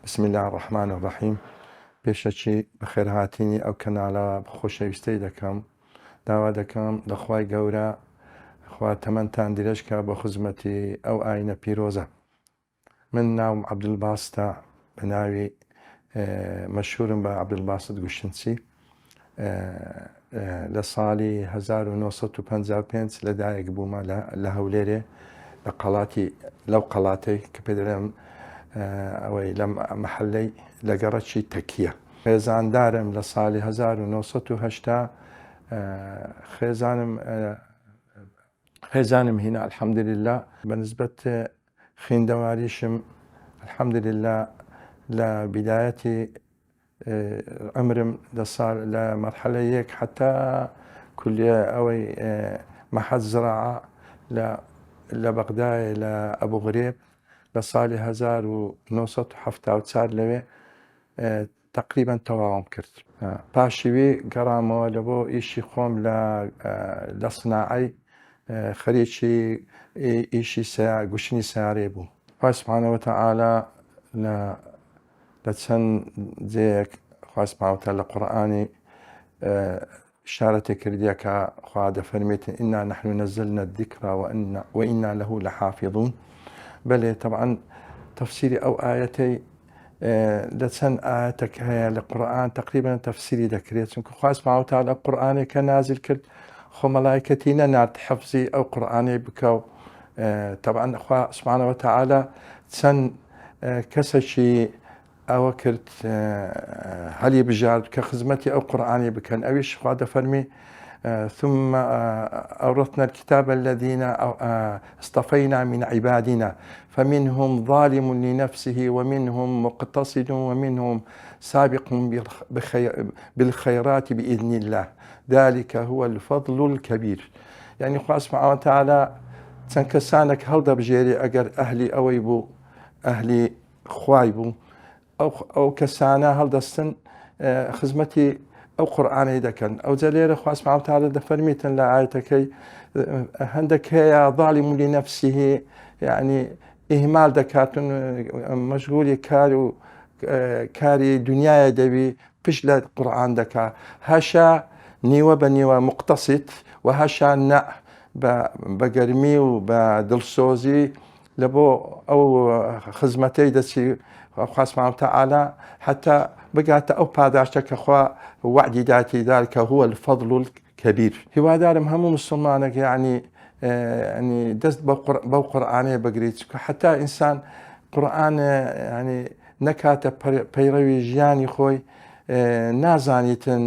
بسم الله الرحمن الرحیم. پێشەچی بەخێرهاتینی ئەو کەناڵە خۆشەویستەی دەکەم، داوا دەکەم لە خوای گەورە خوا تەمەنتان درێژکە بە خزمەتی ئەو ئاینە پیرۆزە. من ناوم عەبدولباستە، بە ناوی مەشهورم بە عەبدولباست گوشنچی. لە ساڵی 1955 لەدایک بوومە لە هەولێرێ لە قەڵاتی لەو قەڵاتەی کە پێ دەڵێن ئەوەی لە مەحەلەی لە گەڕەکی تەکیە. خێزاندارم لە ساڵی 1970 خێزانم هینە الحەمدولله. بەنسبەت خوێندەواریشم الحەمدولله لە بیدایەتی عمرم لە مەرحەلە یەک حتا کولیە ئەوەی مەحەد زراعە لە بەغدای لە ئەبوو غرێب لە ساڵی 1970 لەوێ تقریبا تەواوم کرد. پاشیوی گەڕامەوە لە بۆ ئیشی خۆم لە سناعەی خەریکی ئیشی گوشنی سیارێ بوو. خوا سوبحانەهو وتەعالا لە چەند جێیەک خوا سوبحانەهو وتەعالا لە قورئانی شارەتێک کردیە کە خوا دەفەرمێت ئینا نەحن نەزەلنا الذیکر وئینا لەه لەحافظون. بەڵێ طبعا تەفسیری ئەو ئایەتەی لە چەند ئایەتێک هەیە لە قورئان تقریبا تەفسیری دەکرێت، چونکە خوا سوبحانەهو وتەعالا قورئانێکە نازل کرد خۆ مەلایکەتی نەنارد حەفزی ئەو قورئانەی بکە و طبعا خوا سوبحانەهو وتەعالا چەند کەسێکی ئەوە کرد هەلی بژارد کە خزمەتی ئەو قورئانی بکەن. ئەویش خوا دەفەرمی ثم أورثنا الكتاب الذين اصطفينا من عبادنا فمنهم ظالم لنفسه ومنهم مقتصد ومنهم سابق بالخيرات بإذن الله ذلك هو الفضل الكبير. يعني خوا سبحانه وتعالى چەند کەسانێک هەڵدەبژێری ئەگەر ئەهلی ئەوەی بوو ئەهلی خوای بوو ئەو کەسانە هەڵدەستن خزمەتی ئەو قورئانەی دەکەن. ئەو جا لێرە خوا سوبحانەهو وتەعالا دەفەرمیتن لە ئایەتەکەی هەندێک هەیە ظالم لنفسه، یعنی ئیهمال دەکاتن مەشغولی کاری دنیای دەبی پشت لە قورئان دەکا، هەشا نیوە بە نیوە مقتەسید و هەشا نە بە گەرمی و بە دڵسۆزی لە بۆ ئەو خزمەتەی دەچی خوا سوبحانەهو وتەعالا حتا بگاتە ئەو پاداشتە کە خوا وعدی داتی ذلك هو الفضل الكبير. هیوادارم هەموو مسلمانێک یعنی دەست بەو قورئانەیە بگریت، حتا ئینسان قورئان ینی نەکاتە پەیڕەوی ژیانی خۆی نازانیتن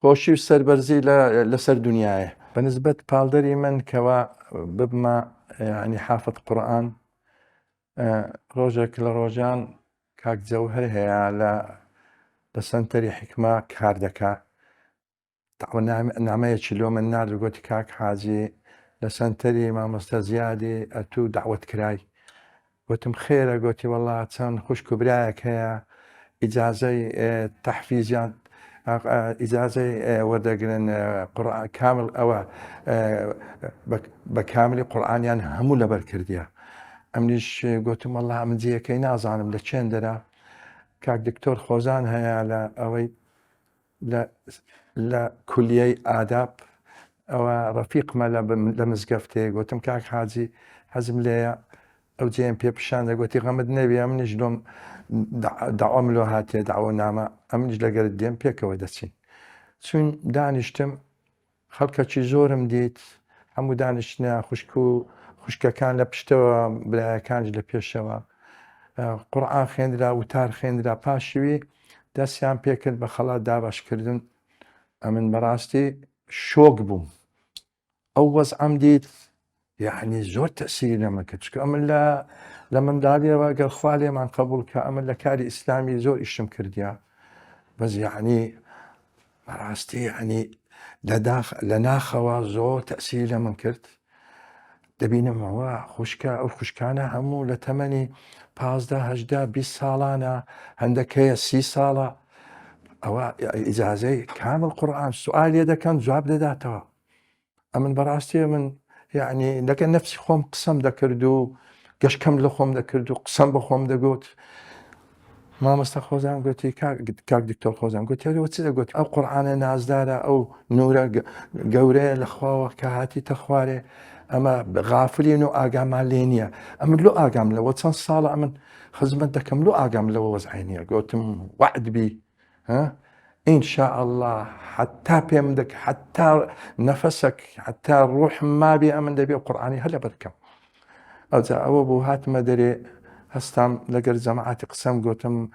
خۆشی و سەربەرزی لەسەر دنیایە. بەنسبەت پاڵدەری من کەوا ببمە ینی حافظ قورئان، ڕۆژێک لە ڕۆژان کاک جەوهەر هەیە لە سەنتەری حیکمە کار دەکا، نامەیەکی لۆ من نارد گوتی کاک حاجی لە سەنتەری مامۆستا زیادی ئەتوو دەعوەت کرای. گوتم خێرە، گوتی وەڵا چەند خوشک و برایەک هەیە ئیجازەی تەحفیزیان ئیجازەی وەردەگرن قورئان کامل ئەوە بە کاملی قورئانیان هەموو لەبەر کردیە. ئەمنیش گوتم وەڵا من جێیەکەی نازانم لە چێندەرە. کاک دکتۆر خۆزان هەیە لە ئەوەی لە کولیەی ئاداب ئەوە ڕەفیقمە لە مزگەفتێ. گوتم کاک حاجی حەزم لێیە ئەو جێم پێ پیشاندە، گوتی غەمت نەبێ ئەمنیش دۆم داوام لۆ هاتێ داوە نامە ئەمنیش لەگەرت دێم پێکەوە دەچین. چون دانیشتم خەڵکەکی زۆرم دیت، هەموو دانیشتنە خوشکەکان لە پشتەوە برایەکانش لە پێشەوە، قورئان خوێندرا وتار خوێندرا، پاشوی دەستیان پێکرد بە خەڵات دابەشکردن. ئەمن بەڕاستی شۆک بووم. ئەو وەزعەم دیت یعنی زۆر تەسیری لەمە کرد، چکە ئەمن لە منداڵیەوە گەر خوا لێمان قەبوڵ کە ئەمن لە کاری ئیسلامی زۆر ئیشم کردیا، بەس یعنی بەڕاستی یعنی لە ناخەوە زۆر تەسیری لە من کرد. دەبینم ئەوە ئەو خوشکانە هەموو لە تەمەنی 15-18-20 ساڵانە، هەندەکەیە 30 ساڵە، ئەوە ئیجازەی کامل قورئان سوال لێ دەکەن جواب دەداتەوە. ئەمن بەڕاستی من یعنی لەگەڵ نەفسی خۆم قسەم دەکرد و گەشتکەم لە خۆم دەکرد و قسەم بە خۆم دەگوت مامۆستا خۆزان گوتی کاک دکتۆر خۆزان گوتی چ گوت ئەو قورئانە نازدارە ئەو نورە گەورەیە لە خواوە کە هاتیتە خوارێ ئەمە غافلین و ئاگامان لێ نییە ئەمن لۆ ئاگام لەوە چەند ساڵە ئەمن خزمەت دەکەم لۆ ئاگام لەوە وەزعی نییە گوتم وعد بی إن شاء الله حتى بيمدك حتى نفسك حتى الروح ما بي أمن دبي قرآني هلا بركم أو أبو هات مدري هستام لقر جماعات قسم قوتم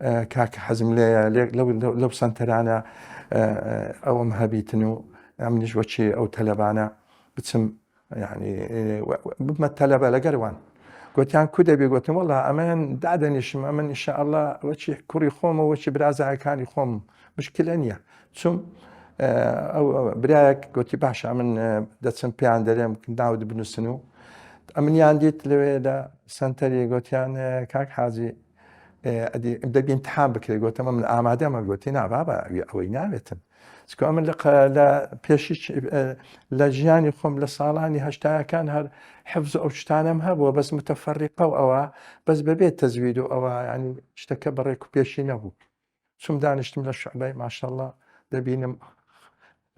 كاك حزم لي لو سنترانا أو مهبيتنو أمنش وشي أو تلبانا بتسم يعني بما التلبة لقروان قلت يعني كده بيقولتم والله أمان دعدنيش أمن إن شاء الله وشي كوري خوم وشي برازع كان يخوم مشكلة نية ثم أو برايك قلت باشا من دتسم بيان دري ممكن داود بن سنو أمن يانديت لويدا سنتري قلت يعني كاك حاجي أدي بدي بامتحان بكري قلت من آمادة ما قلت نا بابا أو ينامتن سكو أمن لا بيشيش لجياني خم لصالاني هشتا كان هر حفظ أو شتانم هبوا بس متفرقة أو بس ببيت تزويد أو يعني اشتكى بريك بيشي نبو ثم دانشتم للشعبي ما شاء الله دبينم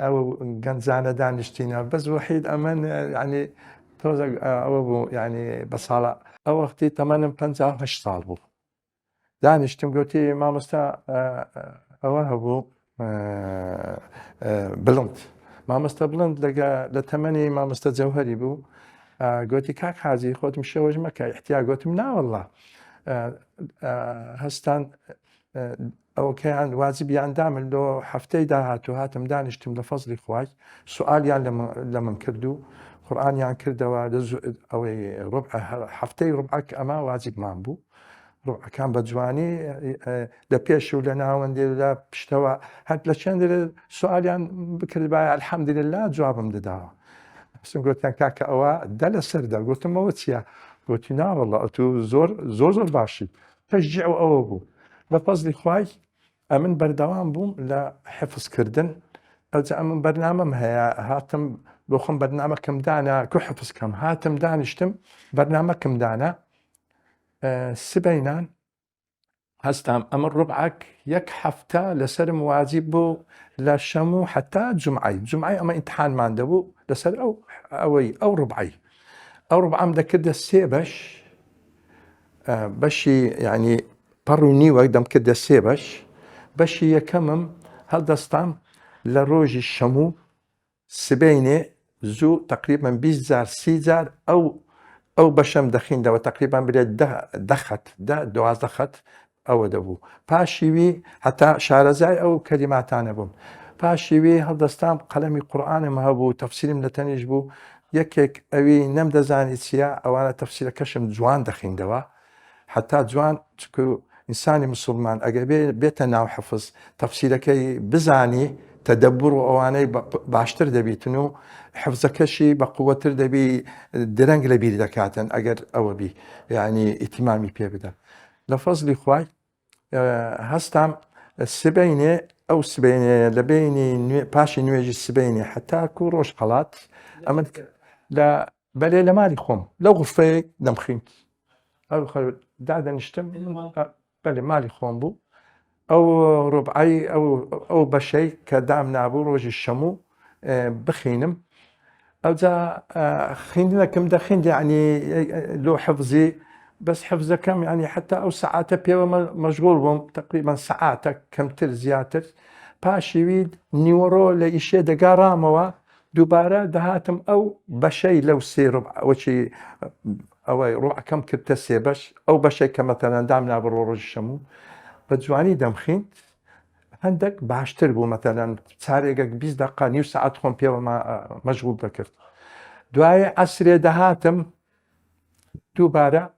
أو جنزانة دانشتينا بس وحيد أمن يعني توزق أو يعني بصالة أو وقتي 58 سال بو دانشتم قلتي ما مستا أو هبو بلند ما مستا بلند لقى لتمني ما مستا جوهري بو قلتي كاك حازي خوت مشوج مكة احتياج قلت لا والله هستان أو كان واجب يعني دامن لو حفتي داهات وهاتم دانشتم لفضل خواج سؤال يعني لما كردو قرآن يعني كردوا أو ربع حفتي ربعك أما واجب مامبو ربع كان بجواني لبيش ولا وندي لا بشتوا هاد لشان سؤال يعني بكرد الحمد لله جواب مددا بس قلت كاكا أوا دل سردا قلت موتيا قلت لا والله أتو زور باشي تشجعوا أوبو بفضل خواج أمن بردوام بوم لحفظ كردن أرجع من برنامج هاتم بخم برنامج كم دانا كحفظ كم هاتم دانشتم برنامج كم دانا سبينان هستام أمر ربعك يك حفتا لسر مواجبو لشمو حتى جمعي أما امتحان ما عنده لسر أو ربعي أو ربع مذكر السيبش بشي يعني بروني وقدم كده السيبش بشي يكمم هل دستام لروج الشمو سبينة زو تقريبا 20 30 أو بشم دخين دو تقريبا بلا دخت دواز دخت أو دبو باشيوي حتى شارزاي أو كلماتان بوم باشيوي هل دستام قلمي قرآن ما هبو تفسير من تنجبو يكك أوي نم دزاني سيا أو أنا تفسير كشم جوان دخين دوا حتى جوان تكو إنساني مسلمان أجابي بيتنا وحفظ تفسيرك بزاني تدبر وأواني باشتر دبيتنو حفظ كشي بقوة دبي درنج لبي دكاتن أجر أو بي يعني اهتمامي بيبدا لفظ لخواي هستم السبينة أو السبينة لبيني باشي نواجي السبينة حتى كوروش قلات أما لا بل لا مالي خوم لو غفي دمخينت أو خل دعنا نشتم بل مالي خوم بو أو ربعي أو بشي كدام نابو روج الشمو بخينم أو ذا خيندنا كم دا خيند يعني لو حفظي بس حفظه كم يعني حتى أو ساعات بيو مشغول بهم تقريبا ساعات كم تر زياتر باشيويد نيورو لإشي دقارا موا دوباره دهاتم أو بشي لو سي ربع وشي أو ربع كم كرتسي بش أو بشي كمثلا دامنا بروج الشمو بجواني دمخين عندك باشتر بو مثلا ساريقك 20 دقيقة نيو ساعات خون بيو مشغول بكرت دواي عسري دهاتم دوباره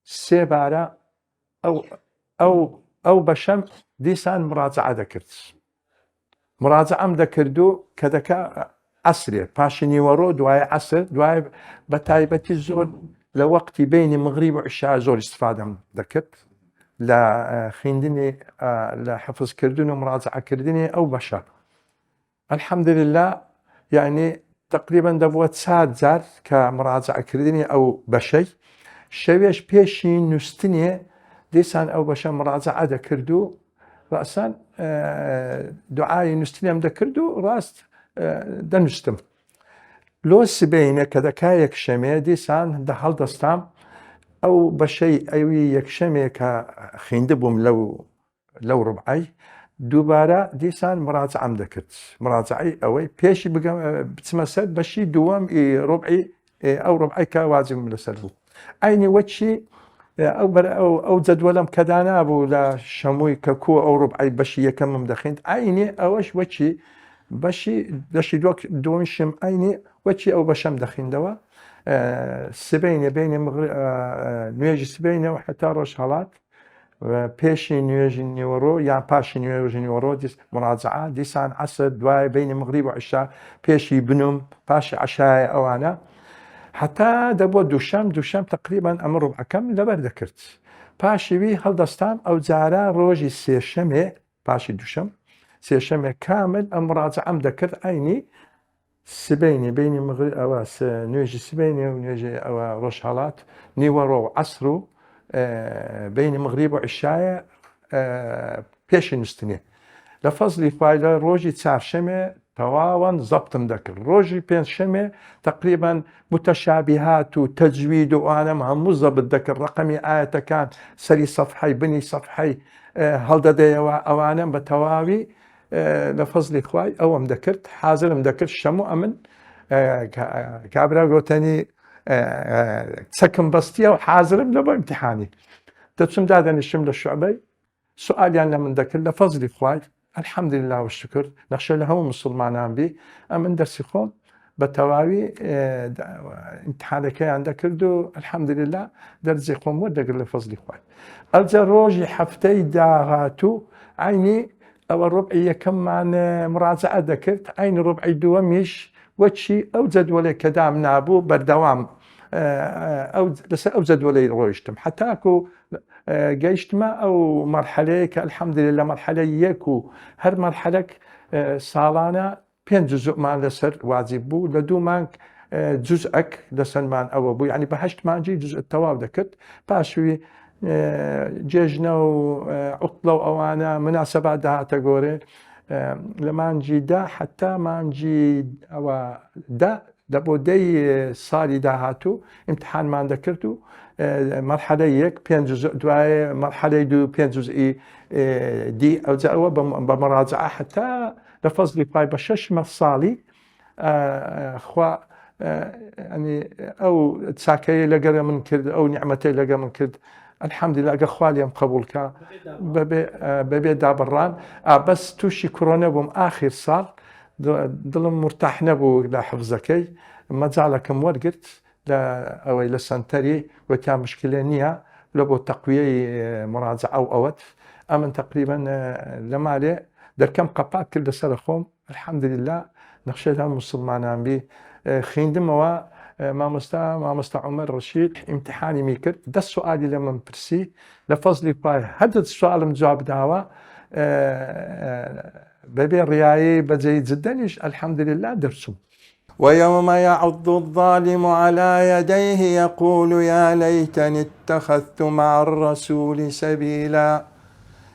سيبارة أو بشم ديسان مراجعة ذكرت مراجعة ذكردو كذا عسري باشني ورو دواي عسر دواي بتايبتي زور لوقتي بين مغرب وعشاء زور استفادة ذكرت لا خيندني لا حفظ كردني ومراجعة كردني أو بشر الحمد لله يعني تقريبا دفوت ساعة زار كمراجعة كردني أو بشي شويش بيشي نستني دیسان ئەو بەشە مڕاجعە دەکرد و ڕاستان دوعای نووسینم دەکرد و ڕاست دەنووسم. لۆ سبەینە کە دەکا یەکشەمێ دیسان هەڵدەستام ئەو بەشەی ئەوی یەکشەمێ کە خوێندبووم لەو ڕوبعەی دووبارە دیسان مڕاجعەم دەکرد. مڕاجعەی ئەوەی پێشی بچمە سەر بەشی دووەم ڕوبعی ئەو ڕوبعەی کە واجبم لەسەر بوو. ئەینی وەچی ئەو جەدوەلەم کە دانابوو لە شەمووی کە کووە ئەو ڕوبعەی بەشی یەکەمم دەخوێند ئاینی ئەوەش وەچی بەشی دووەمیشم ئاینی وەچی ئەو بەشەم دەخوێندەوە سبەینە بینی نوێژی سبەینەوە حتا ڕۆژ هەڵات پێشی نوێژی نیوەڕۆ یان پاشی نوێژی نیوەڕۆ مڕاجعە دیسان عەسر دوای بینی مەغریب و عیشا پێشی بنوم پاشی عەشایە ئەوانە حتا دەبووە دووشەم تقریبان ئەمە ڕوبعەکەم لەبەر دەکرد. پاشیوی هەڵدەستام ئەو جارە ڕۆژی سێشەمێ پاشی دووشەم سێشەمێ کامل ئەم مڕاجعەم دەکرد ئاینی سبەینی بینی ئەوە نوێژی سبەینێ و نوێژی ئەوە ڕۆژهەڵات نیوەڕۆ و عەسر و بینی مەغریب و عیشایە پێشی نووسینێ لە فەزلی خوای لە ڕۆژی چارشەمێ تەواوەن زەبتم دەکرد. ڕۆژی پێنجشەمێ تقریبان متەشابیهات و تەجوید و ئانەم هەموو زەبت دەکرد ڕقەمی ئایەتەکان سەری سەفحەی بنی سەفحەی هەڵدەدەیەوە ئەوانە بە تەواوی لە فەزلی خوای ئەوەم دەکرد حازرم دەکرد شەموو ئەمن کابرا گۆتەنی چەکم بەستیە و حازرم لە بۆ ئیمتیحانی دەچم دادەنیشتم لە شوعبەی سوئالیان لە من دەکرد لە فەزلی خوای الحەمدولله وشکر نەخشە لە هەموو مسلمانان بی ئەمن دەرسی خۆم بە تەواوی ئیمتیحانەکەیان دەکرد و الحەمدولله دەرجی خۆم وەردەگرت لە فەزلی خوای. ئەوجا ڕۆژی هەفتەی داهاتوو ئاینی ئەوە ڕوبعی یەکەممان مڕاجعە دەکرد ئاینی ڕوبعی دووەمیش وەچی ئەو جەدوەلێک کە دام نابوو بەردەوام لەسەر ئەو جەدوەلەی ڕۆیشتم حتاکو گەیشتمە ئەو مەرحەلەیە کە الحەمدولله مەرحەلەی یەک و هەر مەرحەلەک ساڵانە 5 جزءمان لەسەر واجب بوو لە 2 مانگ جزئەک لەسەرمان ئەوە بوو یعنی بە 8 مانگی جزء تەواو دەکرد پاشوی جێژنە و عوتڵە و ئەوانە مناسەبات داهاتە گۆرێ لە مانگی دا حتا مانگی ئەوە دەبۆ دەی ساڵی داهاتوو ئیمتیحانمان دەکرد و مەرحەلەی یەک 5 جزء دوایە مەرحەلەی 2 5 جزئی دی ئەوجا ئەوە بە مەراجعە حتا لە فەزلی خوای بە 6 ساڵی خوا ئەو چاکەیە لەگەڵ من کرد ئەو نیعمەتەی لەگە من کرد الحەمدولله ئەگە خوا لێم قبوڵکە بەبێ دابڕان بەس تووشی کۆرۆنە بووم ئاخر ساڵ دڵم مرتاح نەبوو لە حفزەکەی مەجاڵەکەم وەرگرت لە ئەوەی لە سنتەری وەتیان مشکلێ نییە لە بۆ تەقویەی مڕاجعە و ئەوەت ئەمن تقریبا لە مالێ دەرکەم قەپات کرد لەسەر خۆم الحەمدولله نەخشە هەم مسلمانان بی خوێندمەوە مامۆستا عومەر ڕەشید ئیمتیحانیمی کرد 10 سوالی لە من پرسی لە فەزلی خوای هەر 10 سوالم جواب داوە بەبێ ڕیایی بەجێی جدەنیش الحەمدولله دەرچووم. ويوم يعض الظالم على يديه يقول يا ليتني اتخذت مع الرسول سبيلا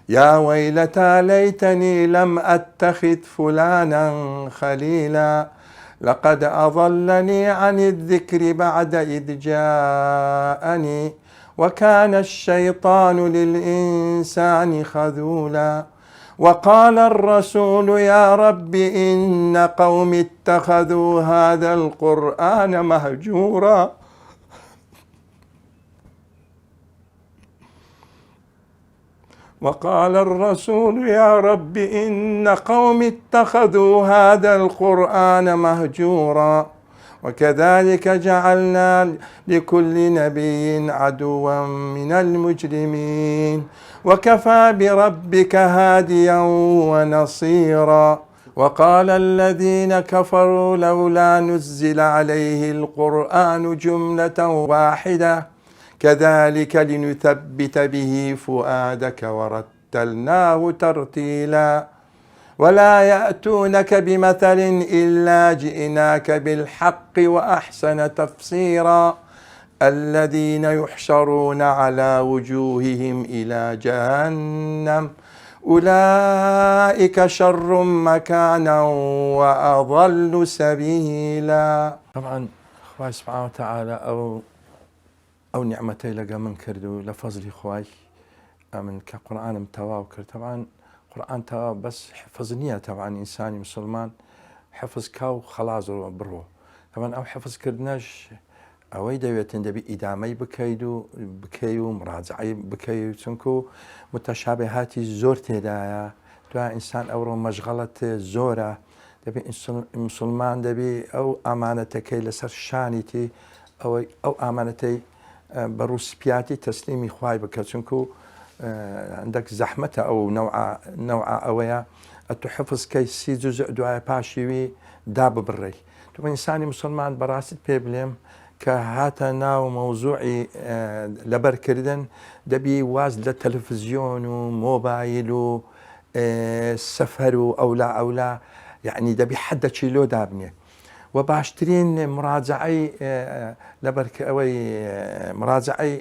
يا ويلتى ليتني لم أتخذ فلانا خليلا لقد أضلني عن الذكر بعد إذ جاءني وكان الشيطان للإنسان خذولا وقال الرسول يا رب إن قوم اتخذوا هذا القرآن مهجورا وقال الرسول يا رب إن قوم اتخذوا هذا القرآن مهجورا وكذلك جعلنا لكل نبي عدوا من المجرمين وكفى بربك هاديا ونصيرا وقال الذين كفروا لولا نزل عليه القرآن جملة واحدة كذلك لنثبت به فؤادك ورتلناه ترتيلا ولا يأتونك بمثل إلا جئناك بالحق وأحسن تفسيرا الذين يحشرون على وجوههم إلى جهنم أولئك شر مكانا وأضل سبيلا. طبعا خواي سبحانه وتعالى أو نعمتي لقى من كردو لفضل خواي من كقرآن متواو كرد. طبعا قرآن تواو بس حفظ نية طبعا إنساني مسلمان حفظ كاو خلاص برو. طبعا أو حفظ كردناش ئەوەی دەوێتن دەبی ئیدامەی بکەی و مراجعی بکەی چونکو متەشابهاتی زۆر تێدایە دوای ئینسان ئەوڕۆ مەشغەڵەت زۆرە دەبی مسلمان دەبی ئەو ئامانەتەکەی لەسەر شانیتی ئەو ئامانەتەی بەڕووسپیاتی تەسلیمی خوای بکە چونکو هەندێک زەحمەتە ئەو نەوعە ئەوەیە ئەتو حفظکەی سی جوزء دوایە پاشیوی داببڕێی. تو ئینسانی مسلمان بەڕاست پێ بڵێم کە هاتە ناو مەوزوعی لەبەرکردن دەبی واز لە تەلەڤیزیۆن و مۆبایل و سەفەر و ئەولا یعنی دەبی حەدەکی لۆ دابنێ و باشترین مراجعەی لەبەرکەوەی مراجعەی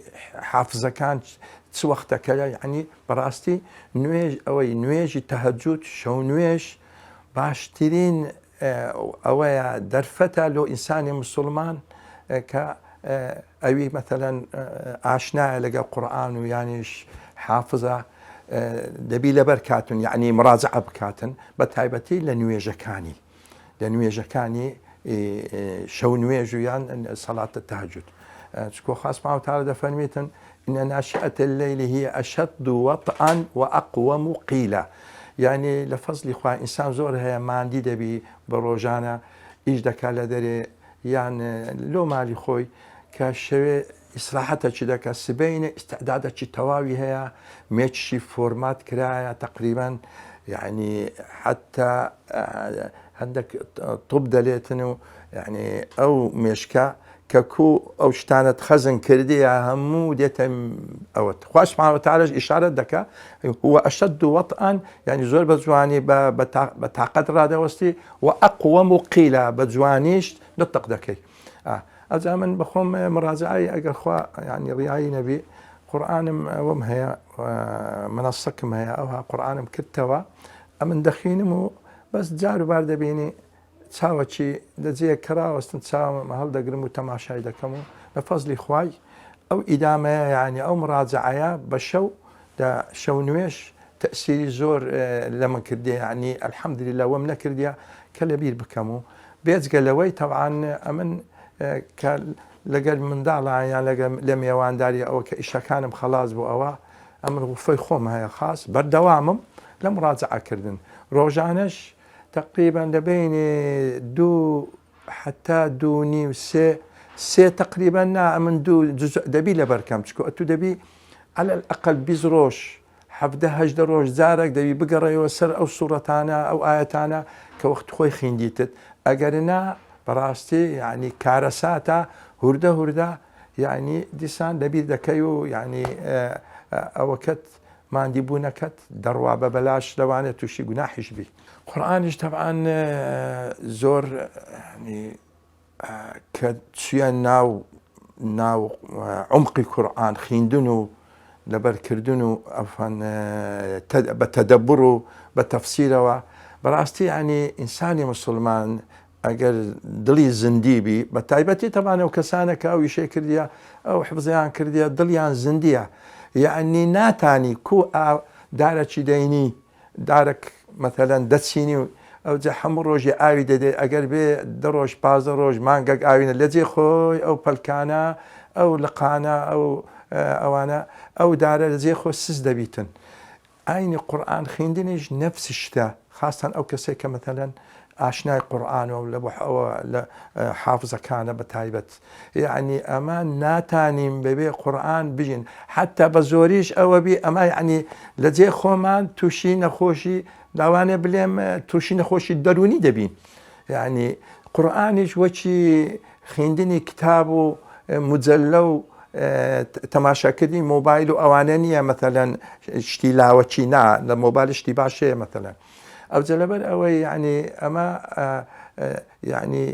حافزەکان چ وەختەکە یعنی بەڕاستی نوێژی تەهەجود شەو نوێژ باشترین ئەوەیە دەرفەتە لۆ ئینسانی مسلمان کە ئەوی مەثەلەن ئاشنایە لەگەڵ قورئان و یانیش حافزە دەبی لەبەر کاتن یعنی مراجعە بکاتن بە تایبەتی لە نوێژەکانی شەو نوێژ و یان سەڵاتە تەهەجود. چکۆ خوا سوبحانەهو وتەعالە دەفەرمێتن إن ناشئة الليل هي أشد وطئا وأقوم قيلا. يعني لفضل خوا إنسان زور هي ماندی دەبی بە ڕۆژانە ئیش دەکا لە دەرێ یان لۆ مالی خۆی کە شەوێ ئیسراحەتێکی دەکات سبەینە ئیستعدادێکی تەواوی هەیە مێچشی فۆرمات کرایە تقریبا یعنی حتا هەندێک طب دەلێتن و یعنی ئەو مێشکە کەکو ئەو شتانت خەزن کردیە هەموو دێتە ئەوە. خوا سوبحانەهو وتەعالەش ئیشارەت دەکا هو أشد وطئا یعنی زۆر بە جوانی بە تاقەت ڕادەوەستی و ئەقوەم قیلا بە جوانیش نطق دەکەی. ئەجا من بەخۆم مراجعەی ئەگەر خوا یعنی ڕیایی نەبی قورئانم ئەوەم هەیە منەسەکم هەیە ئەوها قورئانم کردتەوە ئەمن دەخوێنم و بەس جار و بار دەبینی چاوەکی لەجێ کراوەستن چاوم هەڵدەگرم و تەماشای دەکەم و بە فەزلی خوای ئەو ئیدامەیە یعنی ئەو مراجعەیە بە شەو نوێژ تەئسیری زۆر لەمە کردێ یعنی ئەلحەمدولیلا وەم نەکردیە کە لەبیر بکەم و بێجگە لەوەی تەبعاً ئەمن کە لەگەل منداڵان یان لە میێوانداری ئەوە کە ئیشەکانم خەلاص بوو ئەوە ئەمن وفەی خۆم هەیە خاص بەردەوامم لە مراجعەکردن ڕۆژانەش تقريبا لبين 2 حتى 2.5 سێ تقريبا من 2 جزء دەبی لەبەرکەم چکۆ ئەتو دەبی على الأقل 20 ڕۆژ 17 ڕۆژ جارێک دەبی بگەڕێەوە سەر ئەو سوورەتانە ئەو ئاەتانە کە وەخت خۆی خوێندیتت ئەگەرنا بەڕاستی یعنی کارەساتە هوردە یعنی دیسان لەبیر دەکەی و یعنی ئەوەکەت ماندی بوونەکەت دەڕوا بە بەلاش لەوانێت تووشی گوناحیش بی. قورئانیش طبعا زۆر کە چیە ناو عمقی قورئان خوێندن و لەبەرکردن و بە تەدەببر و بە تەفسیرەوە بەڕاستی یعنی ئینسانی مسلمان ئەگەر دڵی زیندی بی بە تایبەتی تەبانە و کەسانە کە ئەو ئیشەی کردیە ئەو حفزیان کردیە دڵیان زیندیە یعنی ناتانی کو دارەکی دەینی دارێک مەثەلەن دەچینی و ئەو جە هەموو ڕۆژی ئاوی دەدەی ئەگەر بێ 10 ڕۆژ 15 ڕۆژ مانگەک ئاوینە لەجێ خۆی ئەو پەلکانە ئەو لقانە ئەوانە ئەو دارە لەجێ خۆ سز دەبیتن. ئاینی قورئان خوێندنیش نەفسی شتە خاستان ئەو کەسێک کە مەثەلەن ئاشنای قورئانەوە لە حافزەکانە بە تایبەت یعنی ئەمە ناتانیم بەبێ قورئان بژین حتا بە زۆریش ئەوە بی ئەمە یعنی لەجێ خۆمان تووشی نەخۆشی لاوانێ بلێم تووشی نەخۆشی دەرونی دەبین یعنی قورئانیش وەکی خوێندنی کتاب و مجەللە و تەماشاکردنی مۆبایل و ئەوانە نییە مەثەلەن شتی لاوەکی نا لە مۆبایل شتی باشەیە مەثەلەن ئەوجە لەبەر ئەوەی یعنی ئەمە یعنی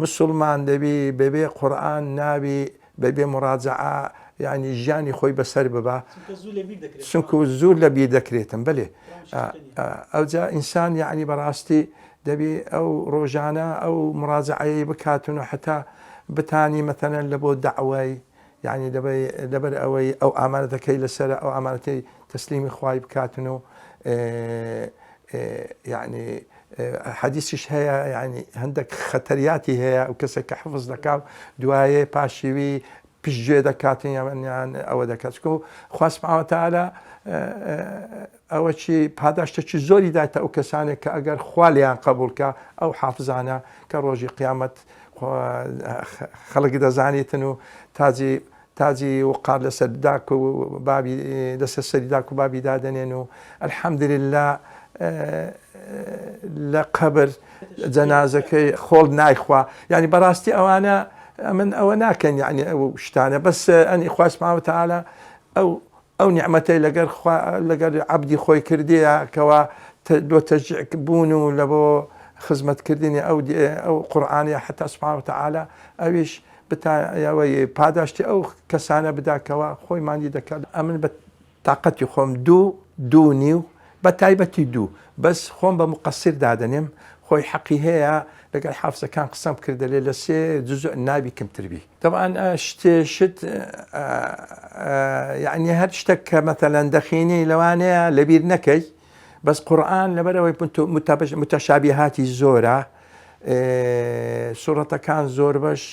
مسلمان دەبی بەبێ قورئان نابی بەبێ مراجعە یعنی ژیانی خۆی بەسەر ببە چونکە زوو لە بیر دەکرێتم بڵێ ئەوجا ئینسان یعنی بەڕاستی دەبێ ئەو ڕۆژانە ئەو مراجعەیە بکاتن و حتا بتانی مەتەنەن لە بۆ دەعوای یعنی لەبەر ئەوەی ئەو ئامانەتەکەی لەسەر ئەو ئامانەتەی تەسلیمی خوای بکاتن و یعنی حەدیثیش هەیە یعنی هەندێک خەتەریاتی هەیە ئەو کەسێک کە حفظ دەکات دوایێ پاشیوی پشتگوێ دەکاتن یان ئەوە دەکات چکە خوا سوبحانەهو وتەعالا ئەوە چی پاداشتێکی زۆری دایتە ئەو کەسانێک کە ئەگەر خوا لێیان قبوڵکە ئەو حافزانە کە ڕۆژی قیامەت خەڵک دەزانێتن و تاجی وقار لەسەر داک و بابی لەسەر سەری داک و بابی دادەنێن و ئەلحەمدولله لە قەبر جەنازەکەی خۆڵ نایخوا یعنی بەڕاستی ئەوانە من ئەوە ناکەن یعنی ئەو شتانە بەس ئەنی خوا سوبحانەهو وتەعالا ئەو نیعمەتەی لەگەر عەبدی خۆی کردیە کەوا بۆ تەشجیع بوون و لە بۆ خزمەتکردنی ئەو قورئانە حتا سوبحانەهو وتەعالا ئەویش ئەوەی پاداشتی ئەو کەسانە بداکەوە خۆی مانی دەکات ئەمن بە تااقەتی خۆم دوو نیو بە تایبەتی دوو بەس خۆم بە مقەسیر دادەنێم خۆی حەقی هەیە لەگەڵ حافزەکان قسەم کردە لێ لە سێ جزء نابی کەمتربی طبعا شت یعنی هەر شتێک کە مەتەلەن دەخینی لەوانەیە لەبیر نەکەی بەس قورئان لەبەرەوەی متەشابیهاتی زۆرە سوورەتەکان زۆر بەش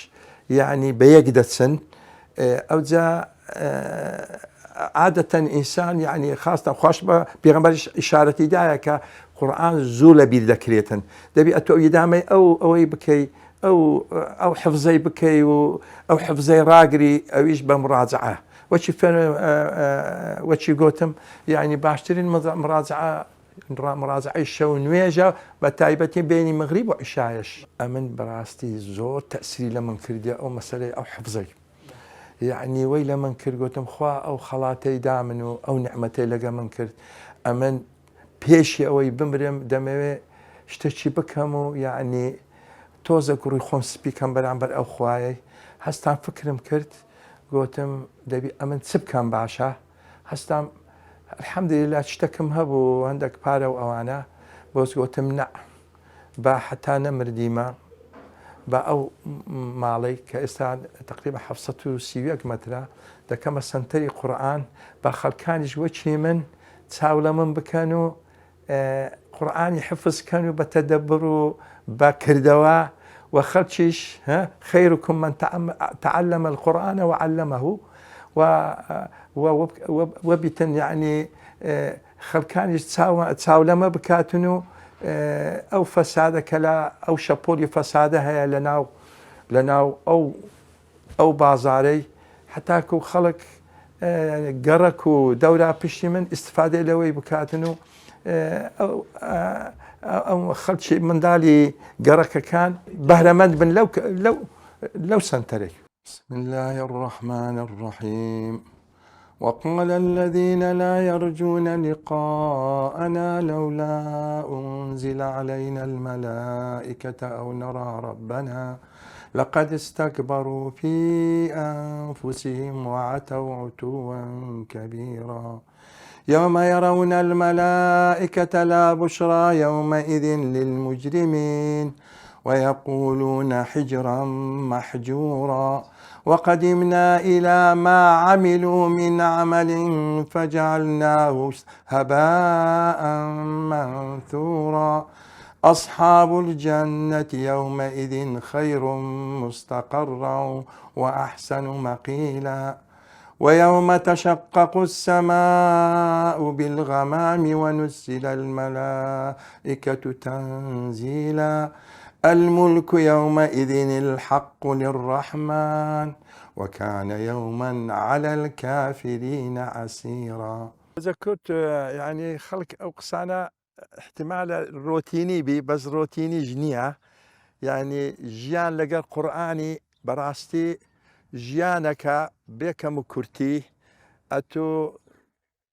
یعنی بەیەک دەچن ئەوجا عادەتەن ئینسان یعنی خاستە خوش بە پێغەمبەریش ئیشارەتی دایە کە قورئان زوو لە بیر دەکرێتن دەبی ئەتۆ یدامەی ئەوەی بکەی ئەو حفزەی بکەی و ئەو حفزەی ڕاگری ئەویش بە مراجعە وەچی گوتم یعنی باشترین مراجعەی شەو نوێژە بە تایبەتی بینی مەغریب و عیشایەش ئەمن بەڕاستی زۆر تەئسیری لە من کردی ئەو مەسەلەی ئەو حفزەی یعنی وەی لە من کرد گوتم خوا ئەو خەڵاتەی دا من و ئەو نیعمەتەی لەگە من کرد ئەمن پێشی ئەوەی بمرم دەمەوێ شتێکی بکەم و یعنی تۆزە گوڕی خۆم سپیکەم بەرامبەر ئەو خوایەی هەستان فکرم کرد گوتم دەبی ئەمن چ بکەم باشە هەستام الحەمدولله شتێکم هەبوو هەندێک پارە و ئەوانە بۆس گوتم نە با حتا نەمردیمە بە ئەو ماڵی کە ئێستا تقریبا 730 مەترە دەکەمە سنتەری قورئان بە خەڵکانیش وەچی من چاو لە من بکەن و قورئانی حفظکەن و بە تەدەبر و بە کردەوە و خەڵکیش خەیرکم من تعلم القورآن وعلمه وەبیتن یعنی خەڵکانیش چاو لەمە بکاتن و ئەو فەسادەکە لە ئەو شەپۆلی فەسادە هەیە لەناو ئەو بازارەی حتاکە و خەڵک گەڕک و دەورا پشتی من ئیستفادەی لەوەی بکاتن و ئەو خەڵکی منداڵی گەڕەکەکان بەهرەمەند بن لەو سنتەرەی بسم الله الرحمن الرحيم وقال الذين لا يرجون لقاءنا لولا أنزل علينا الملائكة أو نرى ربنا لقد استكبروا في أنفسهم وعتوا عتوا كبيرا يوم يرون الملائكة لا بشرى يومئذ للمجرمين ويقولون حجرا محجورا وقدمنا إلى ما عملوا من عمل فجعلناه هباء منثورا أصحاب الجنة يومئذ خير مستقرا وأحسن مقيلا ويوم تشقق السماء بالغمام ونزل الملائكة تنزيلا الملك يومئذ الحق للرحمن وكان يوما على الكافرين عسيرا. ذكرت يعني خلق أو قصانا احتمال روتيني بي بس روتيني جنية يعني جيان لقى قرآني براستي جيانك بكم كرتي أتو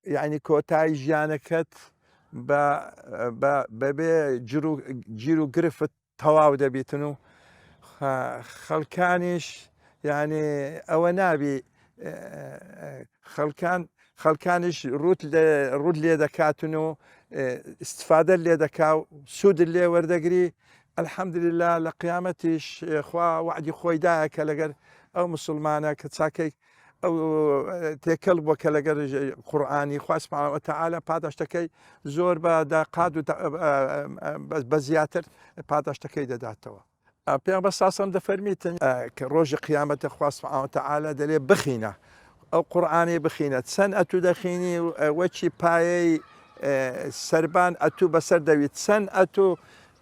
يعني كوتاي جيانكت ببي جيرو قرفت تواو دەبیتن و خەڵکانیش يعني ئەوە نابی خەڵکانیش ڕوود لێ دەکاتن و استفادە لێ دەکا و سوود لێ وەردەگری الحەمدلله لە قیامەتیش خوا وعدی خۆیدایە کە لەگەر ئەو مسلمانە کە چاکەی ئەو تێکەڵ بووە کە لەگەر قورئانی خوا سوبحانەهو وتەعالە پاداشتەکەی زۆر بە داقات و بە زیاتر پاداشتەکەی دەداتەوە. پێغەمبەر صلی الله علیه و سلم دەفەرمیتن کە ڕۆژی قیامەتە خوا سوبحانەهو وتەعالە دەڵێ بخینە ئەو قورئانی بخینە چەند ئەتوو دەخینی وەچی پایەی سەربان ئەتوو بەسەر دەویت چەند ئەتوو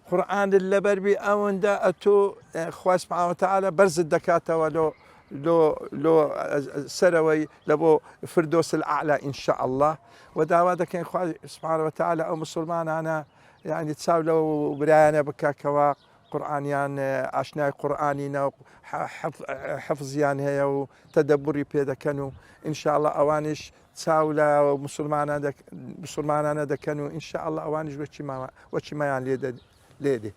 قورئانت لەبەربی ئەوەندە ئەتوو خوا سوبحانەهو وتەعالە بەرزت دەکاتەوە لۆ سەرەوەی لە بۆ فردۆس الأعلى ئینشاء الله و داوا دەکەین خوا سوبحانەهو وتەعالە ئەو مسلمانانە یعنی چاو لەو برایانە بکاکەوە قورئانیان ئاشنای قورئانینە و حەفزیان هەیە و تەدەبوری پێ دەکەن و ئینشاء الله ئەوانیش چاو لە مسلمانانە دەکەن و ئینشاء الله ئەوانیش وەچیمایان لێ دێ.